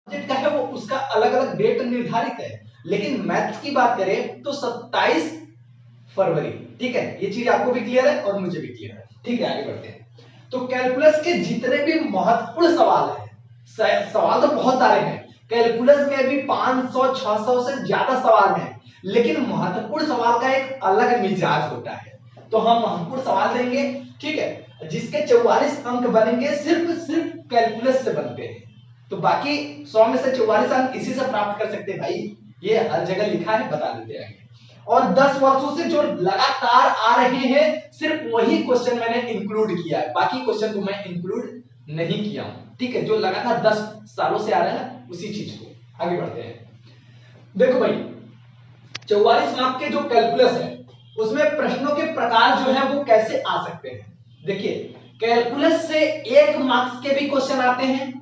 Subject का है वो उसका अलग अलग डेट निर्धारित है, लेकिन मैथ्स की बात करें तो 27 फरवरी। ठीक है, ये चीज आपको भी क्लियर है और मुझे भी क्लियर है। ठीक है, आगे बढ़ते हैं। तो कैलकुलस के जितने भी महत्वपूर्ण सवाल हैं, सवाल तो बहुत सारे हैं, कैलकुलस में भी 500-600 से ज्यादा सवाल हैं, लेकिन महत्वपूर्ण सवाल का एक अलग मिजाज होता है। तो हम महत्वपूर्ण सवाल देंगे, ठीक है, जिसके 44 अंक बनेंगे, सिर्फ कैलकुलस से बनते हैं। तो बाकी 100 में से 44 अंक इसी से प्राप्त कर सकते हैं भाई, ये हर जगह लिखा है, बता देते हैं। और 10 वर्षों से जो लगातार आ रहे हैं, सिर्फ वही क्वेश्चन मैंने इंक्लूड किया है, बाकी क्वेश्चन को मैं इंक्लूड नहीं किया हूं। ठीक है, जो लगातार 10 सालों से आ रहे हैं उसी चीज को। आगे बढ़ते हैं। देखो भाई, 44 मार्क के जो कैलकुलस है उसमें प्रश्नों के प्रकार जो है वो कैसे आ सकते हैं। देखिए, कैलकुलस से 1 मार्क्स के भी क्वेश्चन आते हैं,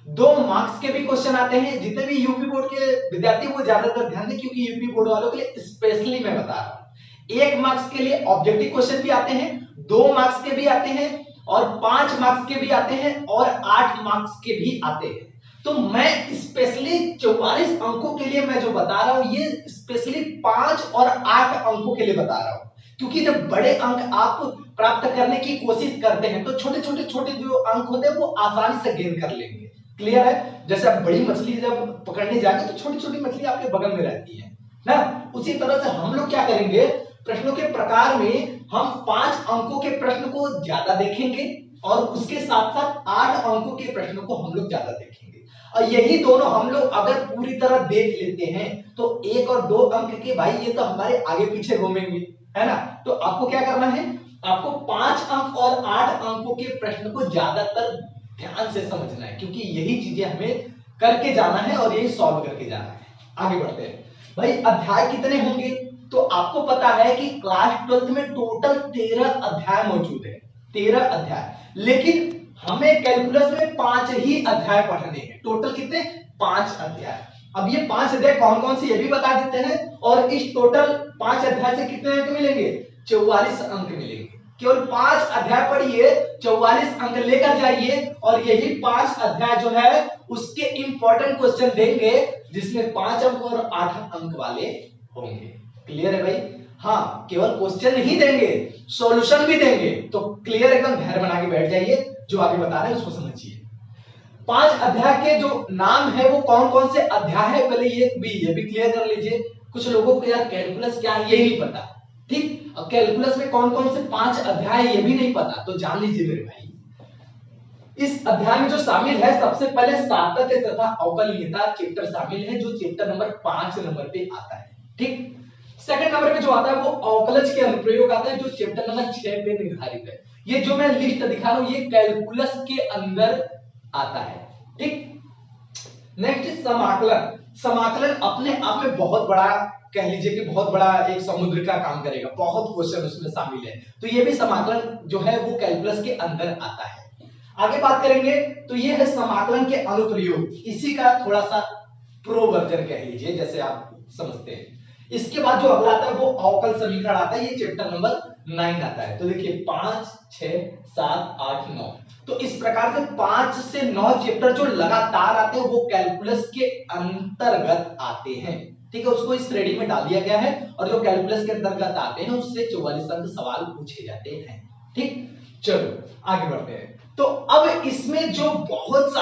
2 मार्क्स के भी क्वेश्चन आते हैं। जितने भी यूपी बोर्ड के विद्यार्थी वो ज्यादातर ध्यान दें, क्योंकि यूपी बोर्ड वालों के लिए स्पेशली मैं बता रहा हूं। 1 मार्क्स के लिए ऑब्जेक्टिव क्वेश्चन भी आते हैं, 2 मार्क्स के भी आते हैं, और 5 मार्क्स के भी आते हैं, और 8 मार्क्स के भी आते हैं। तो मैं स्पेशली 44 अंकों के लिए मैं जो बता रहा हूं, ये स्पेशली 5 और 8 अंकों के लिए बता रहा हूं, क्योंकि जब बड़े अंक आप प्राप्त करने की कोशिश करते हैं तो छोटे छोटे जो अंक होते हैं वो आसानी से गेन कर लेंगे। क्लियर है? जैसे आप बड़ी मछली जब पकड़ने जाएंगे तो छोटी छोटी मछली आपके बगल में रहती है ना, उसी तरह से हम लोग क्या करेंगे, प्रश्नों के प्रकार में हम 5 अंकों के प्रश्न को ज्यादा देखेंगे और उसके साथ साथ 8 अंकों के प्रश्नों को हम लोग ज्यादा देखेंगे। और यही दोनों हम लोग अगर पूरी तरह देख लेते हैं तो 1 और 2 अंक के भाई ये तो हमारे आगे पीछे घूमेंगे, है ना। तो आपको क्या करना है, आपको 5 अंक और 8 अंकों के प्रश्न को ज्यादातर ध्यान से समझना है, क्योंकि यही चीजें हमें करके जाना है और यही सॉल्व करके जाना है। आगे बढ़ते हैं भाई, अध्याय कितने होंगे, तो आपको पता है कि क्लास 12 में टोटल 13 अध्याय मौजूद है, 13 अध्याय, लेकिन हमें कैलकुलस में 5 ही अध्याय पढ़ने हैं। टोटल कितने, 5 अध्याय। अब ये 5 अध्याय कौन कौन से ये भी बता देते हैं, और इस टोटल 5 अध्याय से कितने अंक मिलेंगे, 44 अंक मिलेंगे। केवल 5 अध्याय पढ़िए, 44 अंक लेकर जाइए, और यही 5 अध्याय जो है उसके इंपॉर्टेंट क्वेश्चन देंगे, जिसमें 5 अंक और 8 अंक वाले होंगे। क्लियर है भाई? हाँ, केवल क्वेश्चन नहीं देंगे, सॉल्यूशन भी देंगे। तो क्लियर, एकदम धैर्य बना के बैठ जाइए, जो आगे बता रहे हैं उसको समझिए। 5 अध्याय के जो नाम है वो कौन कौन से अध्याय है, पहले ये भी क्लियर कर लीजिए। कुछ लोगों को यार कैलकुलस क्या है ये नहीं पता, ठीक, अब कैलकुलस में कौन कौन से 5 अध्याय है ये भी नहीं पता, तो जान लीजिए मेरे भाई। इस अध्याय में जो शामिल है, सबसे पहले सातत्य तथा अवकलनीयता चैप्टर शामिल है, जो चैप्टर नंबर 5 नंबर पे आता है। ठीक, सेकंड नंबर पे जो आता है वो अवकलज के अनुप्रयोग आता है, जो चैप्टर नंबर 6 पे निर्धारित है। ये जो मैं लिस्ट दिखा रहा हूं ये कैलकुलस के अंदर आता है। ठीक, नेक्स्ट समाकलन। समाकलन अपने आप में बहुत बड़ा, कह लीजिए कि बहुत बड़ा एक समुद्र का काम करेगा, बहुत क्वेश्चन उसमें शामिल है, तो ये भी समाकलन जो है वो कैलकुलस के अंदर आता है। आगे बात करेंगे तो ये है समाकलन के अनुप्रयोग, इसी का थोड़ा सा प्रो वर्जन कह लीजिए, जैसे आप समझते हैं। इसके बाद जो अगला आता है वो अवकल समीकरण आता है, ये चैप्टर नंबर 9 आता है। तो देखिए 5, 6, 7, 8, 9, तो इस प्रकार से 5 से 9 चैप्टर जो लगातार आते हैं वो कैलकुलस के अंतर्गत आते हैं। ठीक है, उसको इस श्रेणी में डाल दिया गया है, और जो कैलकुलस के अंतर्गत आते हैं उससे 44 अंक सवाल पूछे जाते हैं। ठीक, चलो आगे बढ़ते हैं। तो अब इसमें जो बहुत